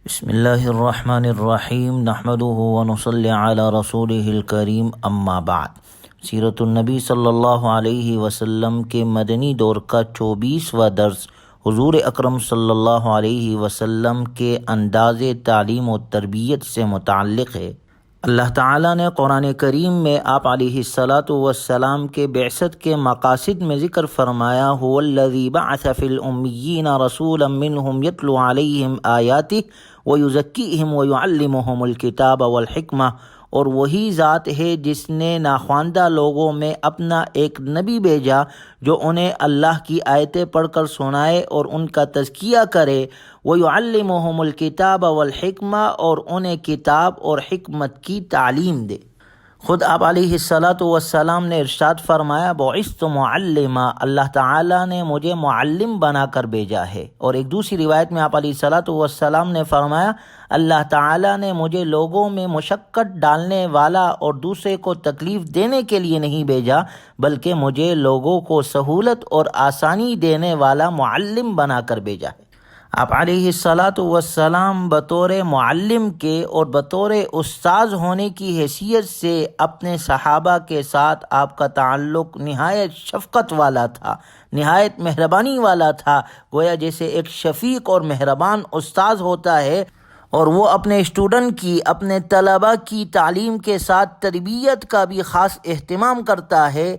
بسم اللہ الرحمن الرحیم نحمده ونصلی علی رسولہ الکریم اما بعد۔ سیرت النبی صلی اللہ علیہ وسلم کے مدنی دور کا 24واں درس حضور اکرم صلی اللہ علیہ وسلم کے انداز تعلیم و تربیت سے متعلق ہے۔ اللہ تعالیٰ نے قرآن کریم میں آپ علیہ الصلاۃ والسلام کے بعثت کے مقاصد میں ذکر فرمایا، هو الذی بعث فی الامیین رسولا منہم یتلو علیہم آیاتہ ویزکیہم ویعلمہم الکتاب والحکمہ، اور وہی ذات ہے جس نے ناخواندہ لوگوں میں اپنا ایک نبی بھیجا جو انہیں اللہ کی آیتیں پڑھ کر سنائے اور ان کا تزکیہ کرے، وَيُعَلِّمُهُمُ الْكِتَابَ وَالْحِكْمَةَ، اور انہیں کتاب اور حکمت کی تعلیم دے۔ خود آپ علیہ الصلاۃ والسلام نے ارشاد فرمایا، بُعِثْتُ مُعَلِّمًا، اللہ تعالیٰ نے مجھے معلم بنا کر بھیجا ہے۔ اور ایک دوسری روایت میں آپ علیہ الصلاۃ والسلام نے فرمایا، اللہ تعالیٰ نے مجھے لوگوں میں مشقت ڈالنے والا اور دوسرے کو تکلیف دینے کے لیے نہیں بھیجا، بلکہ مجھے لوگوں کو سہولت اور آسانی دینے والا معلم بنا کر بھیجا ہے۔ آپ علیہ الصلاۃ والسلام بطور معلم کے اور بطور استاذ ہونے کی حیثیت سے اپنے صحابہ کے ساتھ آپ کا تعلق نہایت شفقت والا تھا، نہایت مہربانی والا تھا، گویا جیسے ایک شفیق اور مہربان استاذ ہوتا ہے اور وہ اپنے اسٹوڈنٹ کی، اپنے طلباء کی تعلیم کے ساتھ تربیت کا بھی خاص اہتمام کرتا ہے۔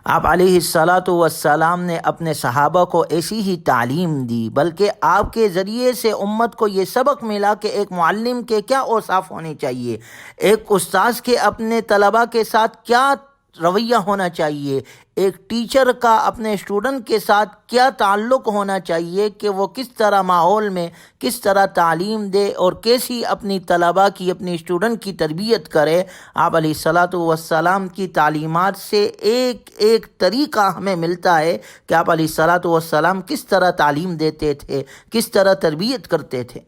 آپ علیہ الصلاۃ والسلام نے اپنے صحابہ کو ایسی ہی تعلیم دی، بلکہ آپ کے ذریعے سے امت کو یہ سبق ملا کہ ایک معلم کے کیا اوصاف ہونے چاہیے، ایک استاذ کے اپنے طلباء کے ساتھ کیا رویہ ہونا چاہیے، ایک ٹیچر کا اپنے اسٹوڈنٹ کے ساتھ کیا تعلق ہونا چاہیے کہ وہ کس طرح ماحول میں کس طرح تعلیم دے اور کیسی اپنی طلباء کی، اپنی اسٹوڈنٹ کی تربیت کرے۔ آپ علیہ الصلاۃ والسلام کی تعلیمات سے ایک ایک طریقہ ہمیں ملتا ہے کہ آپ علیہ الصلاۃ والسلام کس طرح تعلیم دیتے تھے، کس طرح تربیت کرتے تھے۔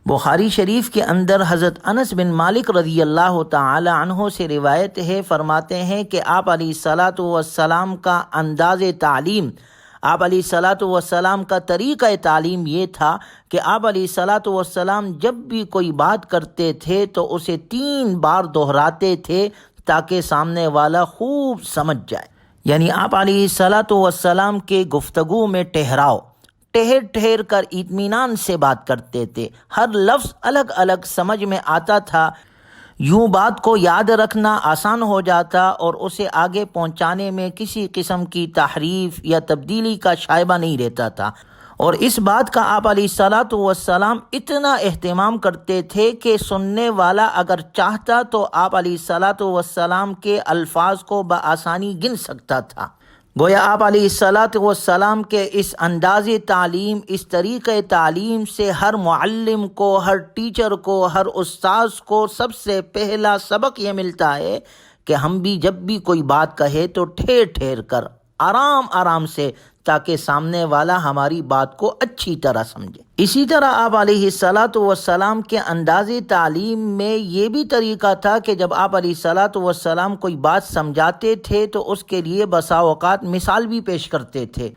بخاری شریف کے اندر حضرت انس بن مالک رضی اللہ تعالی عنہ سے روایت ہے، فرماتے ہیں کہ آپ علیہ الصلاۃ والسلام کا انداز تعلیم، آپ علیہ الصلاۃ والسلام کا طریقہ تعلیم یہ تھا کہ آپ علیہ الصلاۃ والسلام جب بھی کوئی بات کرتے تھے تو اسے 3 بار دہراتے تھے تاکہ سامنے والا خوب سمجھ جائے۔ یعنی آپ علیہ الصلاۃ والسلام کے گفتگو میں ٹھہراؤ، ٹھہر ٹھہر کر اطمینان سے بات کرتے تھے، ہر لفظ الگ الگ سمجھ میں آتا تھا، یوں بات کو یاد رکھنا آسان ہو جاتا اور اسے آگے پہنچانے میں کسی قسم کی تحریف یا تبدیلی کا شائبہ نہیں رہتا تھا۔ اور اس بات کا آپ علیہ الصلاۃ والسلام اتنا اہتمام کرتے تھے کہ سننے والا اگر چاہتا تو آپ علیہ الصلاۃ والسلام کے الفاظ کو بآسانی گن سکتا تھا۔ گویا آپ علیہ الصلاۃ والسلام کے اس انداز تعلیم، اس طریقہ تعلیم سے ہر معلم کو، ہر ٹیچر کو، ہر استاذ کو سب سے پہلا سبق یہ ملتا ہے کہ ہم بھی جب بھی کوئی بات کہے تو ٹھہر ٹھہر کر، آرام آرام سے، تاکہ سامنے والا ہماری بات کو اچھی طرح سمجھے۔ اسی طرح آپ علیہ الصلاۃ والسلام کے انداز تعلیم میں یہ بھی طریقہ تھا کہ جب آپ علیہ الصلاۃ والسلام کوئی بات سمجھاتے تھے تو اس کے لیے بسا اوقات مثال بھی پیش کرتے تھے،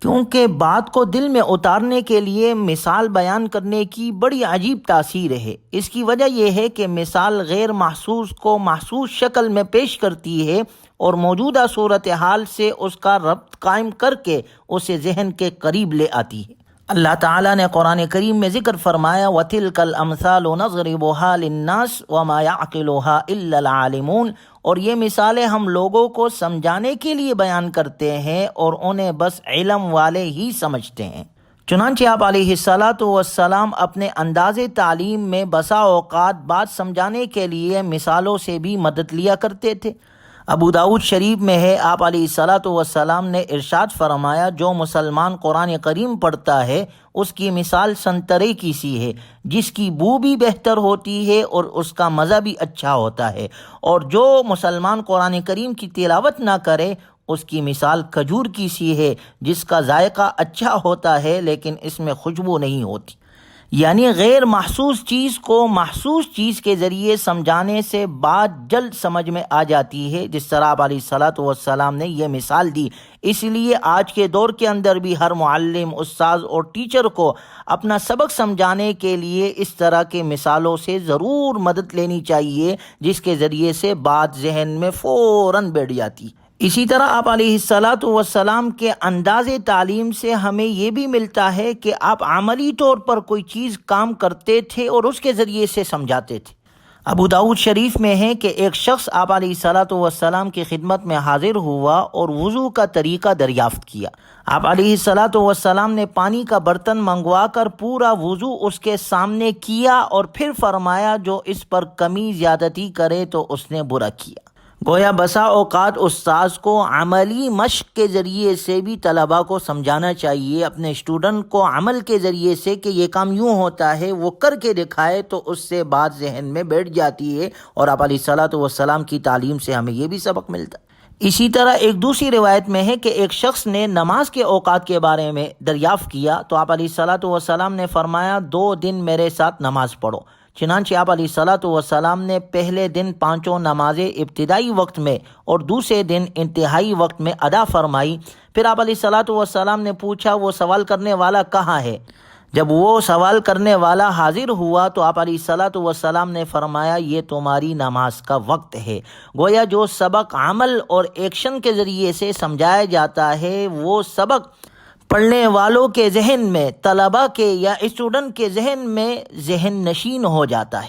کیونکہ بات کو دل میں اتارنے کے لیے مثال بیان کرنے کی بڑی عجیب تاثیر ہے۔ اس کی وجہ یہ ہے کہ مثال غیر محسوس کو محسوس شکل میں پیش کرتی ہے اور موجودہ صورتحال سے اس کا ربط قائم کر کے اسے ذہن کے قریب لے آتی ہے۔ اللہ تعالیٰ نے قرآن کریم میں ذکر فرمایا، وَتِلْكَ الْأَمْثَالُ نَضْرِبُهَا لِلنَّاسِ وَمَا يَعْقِلُهَا إِلَّا الْعَالِمُونَ، اور یہ مثالیں ہم لوگوں کو سمجھانے کے لیے بیان کرتے ہیں اور انہیں بس علم والے ہی سمجھتے ہیں۔ چنانچہ آپ علیہ الصلاۃ والسلام اپنے انداز تعلیم میں بسا اوقات بات سمجھانے کے لیے مثالوں سے بھی مدد لیا کرتے تھے۔ ابو داؤد شریف میں ہے، آپ علیہ الصلاۃ والسلام نے ارشاد فرمایا، جو مسلمان قرآن کریم پڑھتا ہے اس کی مثال سنترے کی سی ہے، جس کی بو بھی بہتر ہوتی ہے اور اس کا مزہ بھی اچھا ہوتا ہے، اور جو مسلمان قرآن کریم کی تلاوت نہ کرے اس کی مثال کھجور کی سی ہے، جس کا ذائقہ اچھا ہوتا ہے لیکن اس میں خوشبو نہیں ہوتی۔ یعنی غیر محسوس چیز کو محسوس چیز کے ذریعے سمجھانے سے بات جلد سمجھ میں آ جاتی ہے، جس طرح آپ علیہ الصلاۃ والسلام نے یہ مثال دی۔ اس لیے آج کے دور کے اندر بھی ہر معلم، استاذ اور ٹیچر کو اپنا سبق سمجھانے کے لیے اس طرح کے مثالوں سے ضرور مدد لینی چاہیے، جس کے ذریعے سے بات ذہن میں فوراً بیٹھ جاتی۔ اسی طرح آپ علیہ الصلاۃ والسلام کے انداز تعلیم سے ہمیں یہ بھی ملتا ہے کہ آپ عملی طور پر کوئی چیز کام کرتے تھے اور اس کے ذریعے سے سمجھاتے تھے۔ ابو داؤد شریف میں ہے کہ ایک شخص آپ علیہ الصلاۃ والسلام کی خدمت میں حاضر ہوا اور وضو کا طریقہ دریافت کیا۔ آپ علیہ الصلاۃ والسلام نے پانی کا برتن منگوا کر پورا وضو اس کے سامنے کیا اور پھر فرمایا جو اس پر کمی زیادتی کرے تو اس نے برا کیا۔ گویا بسا اوقات استاذ کو عملی مشق کے ذریعے سے بھی طلباء کو سمجھانا چاہیے، اپنے اسٹوڈنٹ کو عمل کے ذریعے سے کہ یہ کام یوں ہوتا ہے وہ کر کے دکھائے تو اس سے بات ذہن میں بیٹھ جاتی ہے، اور آپ علیہ الصلاۃ والسلام کی تعلیم سے ہمیں یہ بھی سبق ملتا ہے۔ اسی طرح ایک دوسری روایت میں ہے کہ ایک شخص نے نماز کے اوقات کے بارے میں دریافت کیا تو آپ علیہ الصلاۃ والسلام نے فرمایا 2 دن میرے ساتھ نماز پڑھو۔ چنانچہ آپ علیہ الصلاۃ والسلام نے پہلے دن 5 نمازیں ابتدائی وقت میں اور دوسرے دن انتہائی وقت میں ادا فرمائی۔ پھر آپ علیہ الصلاۃ والسلام نے پوچھا وہ سوال کرنے والا کہاں ہے؟ جب وہ سوال کرنے والا حاضر ہوا تو آپ علیہ الصلاۃ والسلام نے فرمایا یہ تمہاری نماز کا وقت ہے۔ گویا جو سبق عمل اور ایکشن کے ذریعے سے سمجھایا جاتا ہے وہ سبق پڑھنے والوں کے ذہن میں، طلباء کے یا اسٹوڈنٹ کے ذہن میں ذہن نشین ہو جاتا ہے۔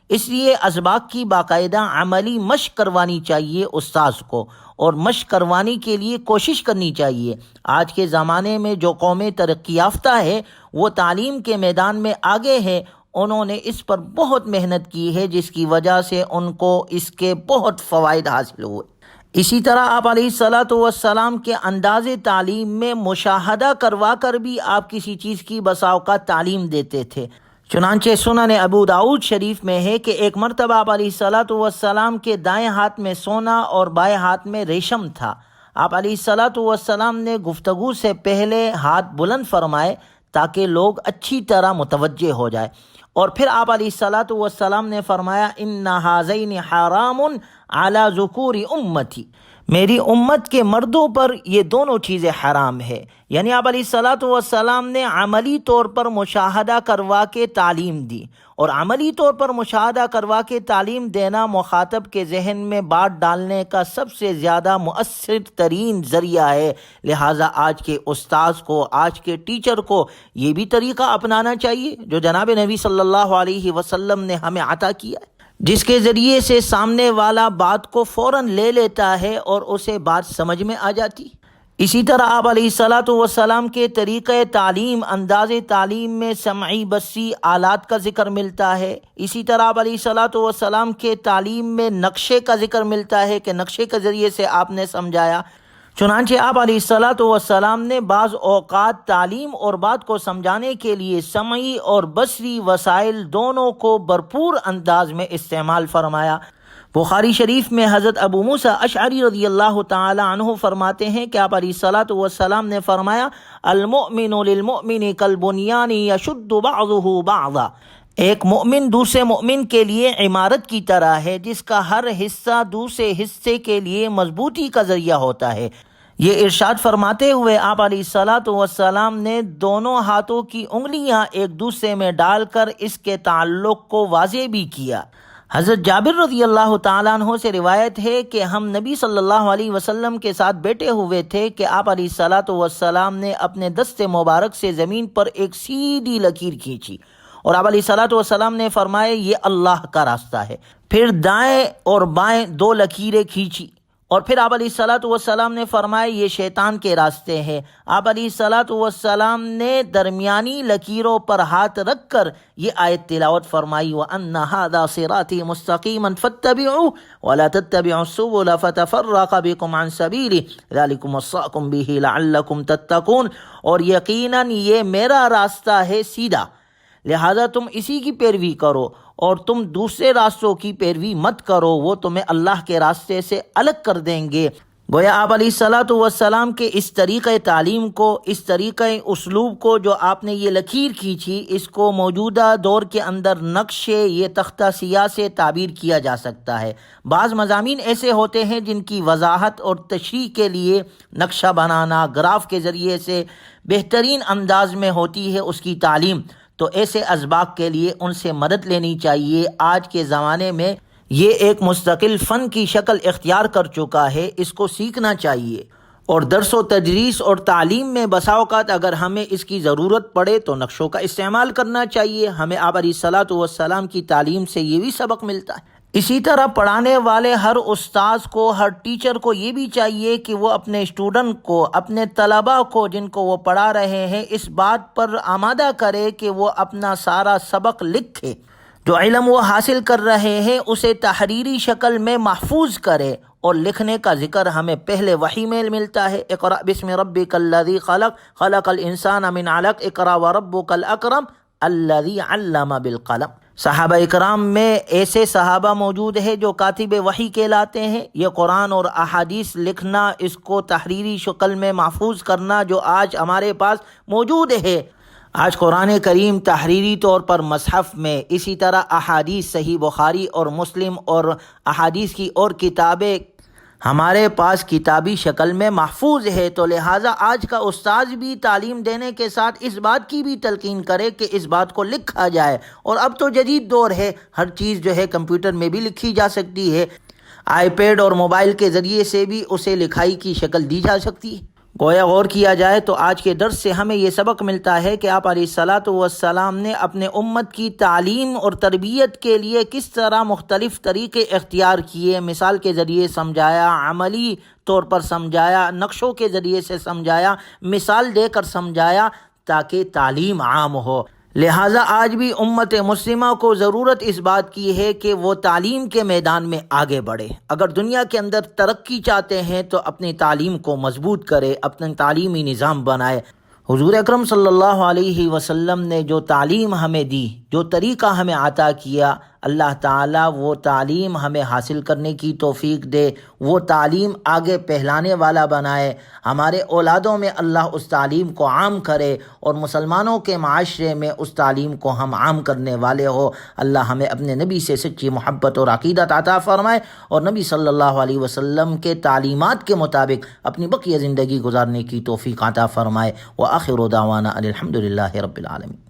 اس لیے اسباق کی باقاعدہ عملی مشق کروانی چاہیے استاذ کو، اور مشق کروانے کے لیے کوشش کرنی چاہیے۔ آج کے زمانے میں جو قومیں ترقی یافتہ ہے وہ تعلیم کے میدان میں آگے ہے، انہوں نے اس پر بہت محنت کی ہے، جس کی وجہ سے ان کو اس کے بہت فوائد حاصل ہوئے۔ اسی طرح آپ علیہ الصلاۃ والسلام کے انداز تعلیم میں مشاہدہ کروا کر بھی آپ کسی چیز کی بسا اوقات تعلیم دیتے تھے۔ چنانچہ سنن ابو داؤد شریف میں ہے کہ ایک مرتبہ آپ علیہ الصلاۃ والسلام کے دائیں ہاتھ میں سونا اور بائیں ہاتھ میں ریشم تھا۔ آپ علیہ الصلاۃ والسلام نے گفتگو سے پہلے ہاتھ بلند فرمائے تاکہ لوگ اچھی طرح متوجہ ہو جائے، اور پھر آپ علیہ الصلاۃ والسلام نے فرمایا ان ھذین حرام علی ذکور امتی، میری امت کے مردوں پر یہ دونوں چیزیں حرام ہے۔ یعنی آپ علیہ الصلاۃ والسلام نے عملی طور پر مشاہدہ کروا کے تعلیم دی، اور عملی طور پر مشاہدہ کروا کے تعلیم دینا مخاطب کے ذہن میں بات ڈالنے کا سب سے زیادہ مؤثر ترین ذریعہ ہے۔ لہٰذا آج کے استاذ کو، آج کے ٹیچر کو یہ بھی طریقہ اپنانا چاہیے جو جناب نبی صلی اللہ علیہ وسلم نے ہمیں عطا کیا ہے، جس کے ذریعے سے سامنے والا بات کو فوراً لے لیتا ہے اور اسے بات سمجھ میں آ جاتی۔ اسی طرح آپ علیہ الصلاۃ والسلام کے طریقہ تعلیم، انداز تعلیم میں سمعی بصری آلات کا ذکر ملتا ہے۔ اسی طرح آپ علیہ الصلاۃ والسلام کے تعلیم میں نقشے کا ذکر ملتا ہے کہ نقشے کے ذریعے سے آپ نے سمجھایا۔ چنانچہ آپ علیہ الصلاۃ والسلام نے بعض اوقات تعلیم اور بات کو سمجھانے کے لیے سمعی اور بصری وسائل دونوں کو بھرپور انداز میں استعمال فرمایا۔ بخاری شریف میں حضرت ابو موسیٰ اشعری رضی اللہ تعالی عنہ فرماتے ہیں کہ آپ علیہ الصلاۃ والسلام نے فرمایا المؤمن للمؤمن کالبنیان یشد بعضہ بعضا، ایک مومن دوسرے مومن کے لیے عمارت کی طرح ہے جس کا ہر حصہ دوسرے حصے کے لیے مضبوطی کا ذریعہ ہوتا ہے۔ یہ ارشاد فرماتے ہوئے آپ علیہ الصلاۃ والسلام نے دونوں ہاتھوں کی انگلیاں ایک دوسرے میں ڈال کر اس کے تعلق کو واضح بھی کیا۔ حضرت جابر رضی اللہ تعالیٰ عنہ سے روایت ہے کہ ہم نبی صلی اللہ علیہ وسلم کے ساتھ بیٹھے ہوئے تھے کہ آپ علیہ الصلاۃ والسلام نے اپنے دست مبارک سے زمین پر ایک سیدھی لکیر کھینچی، اور آپ علیہ الصلاۃ والسلام نے فرمایا یہ اللہ کا راستہ ہے۔ پھر دائیں اور بائیں 2 لکیریں کھینچی، اور پھر آپ علیہ الصلاۃ والسلام نے فرمایا یہ شیطان کے راستے ہیں۔ آپ علیہ الصلاۃ والسلام نے درمیانی لکیروں پر ہاتھ رکھ کر یہ آیت تلاوت فرمائی وَأَنَّ هَذَا صِرَاطِي مُسْتَقِيمًا فَاتَّبِعُوهُ وَلَا تَتَّبِعُوا السُّبُلَ فَتَفَرَّقَ بِكُمْ عَنْ سَبِيلِهِ ذَلِكُمْ وَصَّاكُمْ بِهِ لَعَلَّكُمْ تَتَّقُونَ، اور یقیناً یہ میرا راستہ ہے سیدھا، لہذا تم اسی کی پیروی کرو اور تم دوسرے راستوں کی پیروی مت کرو، وہ تمہیں اللہ کے راستے سے الگ کر دیں گے۔ گویا آپ علیہ الصلاۃ والسلام کے اس طریقہ تعلیم کو، اس طریقہ اسلوب کو جو آپ نے یہ لکیر کھینچی، اس کو موجودہ دور کے اندر نقشے یہ تختہ سیاہ سے تعبیر کیا جا سکتا ہے۔ بعض مضامین ایسے ہوتے ہیں جن کی وضاحت اور تشریح کے لیے نقشہ بنانا، گراف کے ذریعے سے بہترین انداز میں ہوتی ہے اس کی تعلیم، تو ایسے اسباق کے لیے ان سے مدد لینی چاہیے۔ آج کے زمانے میں یہ ایک مستقل فن کی شکل اختیار کر چکا ہے، اس کو سیکھنا چاہیے، اور درس و تدریس اور تعلیم میں بسا اوقات اگر ہمیں اس کی ضرورت پڑے تو نقشوں کا استعمال کرنا چاہیے۔ ہمیں آپ علیہ الصلاۃ والسلام کی تعلیم سے یہ بھی سبق ملتا ہے۔ اسی طرح پڑھانے والے ہر استاذ کو، ہر ٹیچر کو یہ بھی چاہیے کہ وہ اپنے اسٹوڈنٹ کو، اپنے طلباء کو جن کو وہ پڑھا رہے ہیں، اس بات پر آمادہ کرے کہ وہ اپنا سارا سبق لکھے، جو علم وہ حاصل کر رہے ہیں اسے تحریری شکل میں محفوظ کرے۔ اور لکھنے کا ذکر ہمیں پہلے وحی میں ملتا ہے، اقرأ بسم ربک الذی خلق خلق الانسان من علق اقرأ وربک الاکرم الذی علم بالقلم۔ صحابہ اکرام میں ایسے صحابہ موجود ہیں جو کاتب وحی کہلاتے ہیں۔ یہ قرآن اور احادیث لکھنا، اس کو تحریری شکل میں محفوظ کرنا جو آج ہمارے پاس موجود ہے۔ آج قرآن کریم تحریری طور پر مصحف میں، اسی طرح احادیث صحیح بخاری اور مسلم اور احادیث کی اور کتابیں ہمارے پاس کتابی شکل میں محفوظ ہے، تو لہٰذا آج کا استاذ بھی تعلیم دینے کے ساتھ اس بات کی بھی تلقین کرے کہ اس بات کو لکھا جائے۔ اور اب تو جدید دور ہے، ہر چیز جو ہے کمپیوٹر میں بھی لکھی جا سکتی ہے، آئی پیڈ اور موبائل کے ذریعے سے بھی اسے لکھائی کی شکل دی جا سکتی ہے۔ گویا غور کیا جائے تو آج کے درس سے ہمیں یہ سبق ملتا ہے کہ آپ علیہ الصلاۃ والسلام نے اپنے امت کی تعلیم اور تربیت کے لیے کس طرح مختلف طریقے اختیار کیے، مثال کے ذریعے سمجھایا، عملی طور پر سمجھایا، نقشوں کے ذریعے سے سمجھایا، مثال دے کر سمجھایا تاکہ تعلیم عام ہو۔ لہٰذا آج بھی امت مسلمہ کو ضرورت اس بات کی ہے کہ وہ تعلیم کے میدان میں آگے بڑھے۔ اگر دنیا کے اندر ترقی چاہتے ہیں تو اپنی تعلیم کو مضبوط کرے، اپنا تعلیمی نظام بنائے۔ حضور اکرم صلی اللہ علیہ وسلم نے جو تعلیم ہمیں دی، جو طریقہ ہمیں عطا کیا، اللہ تعالیٰ وہ تعلیم ہمیں حاصل کرنے کی توفیق دے، وہ تعلیم آگے پھیلانے والا بنائے، ہمارے اولادوں میں اللہ اس تعلیم کو عام کرے، اور مسلمانوں کے معاشرے میں اس تعلیم کو ہم عام کرنے والے ہو۔ اللہ ہمیں اپنے نبی سے سچی محبت اور عقیدت عطا فرمائے، اور نبی صلی اللہ علیہ وسلم کے تعلیمات کے مطابق اپنی بقیہ زندگی گزارنے کی توفیق عطا فرمائے۔ وآخر دعوانا ان الحمد للہ رب العالمین۔